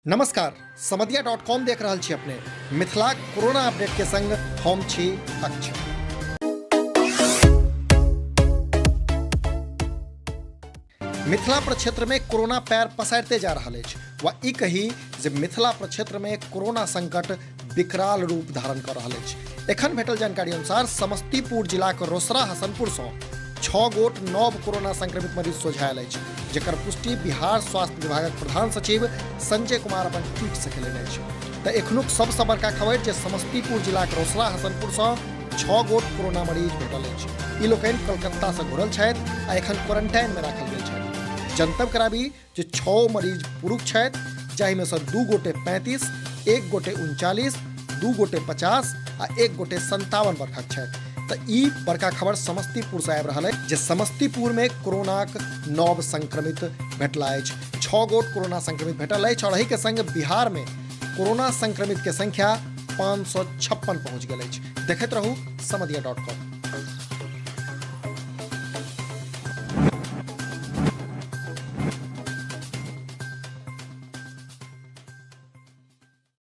नमस्कार, समधिया.com देख रहल छी अपने मिथिला कोरोना अपडेट के संग हम छी अक्षय। मिथिला प्रक्षेत्र में कोरोना पैर पसारते जा रहल अछि वा ई कही जे मिथिला प्रक्षेत्र में कोरोना संकट विकराल रूप धारण कर रहल अछि। एखन भेटल जानकारी अनुसार समस्तीपुर जिलाक रोसड़ा हसनपुर सँ 6 गोट नव कोरोना संक्रमित मरीज सोझायल अछि, जेकर पुष्टि बिहार स्वास्थ्य विभागक प्रधान सचिव संजय कुमार अपन ट्वीट से केलनि अछि। तऽ एखनुक सबसँ बड़का खबर जे समस्तीपुर जिलाक रोसड़ा हसनपुर सँ 6 गोट कोरोना मरीज भेटल अछि। ई लोकनि कलकत्ता सँ घुरल छथि आ एखन क्वारंटाइन में राखल गेल छथि। जनतब कराबी जे 6 मरीज पुरुष छथि, जाहिमे सँ 2 गोटे 35, 1 गोटे 39, 2 गोटे 50 आ 1 गोटे 57 वर्षक छथि। तऽ ई बड़का खबर समस्तीपुर से आबि रहल अछि जे समस्तीपुर में कोरोनाक नव संक्रमित भेटला अछि। 6 गोट कोरोना संक्रमित भेटल अछि और एहि के संग बिहार में कोरोना संक्रमित के संख्या 556 पहुंच गेल अछि। देखैत रहू समधिया.com।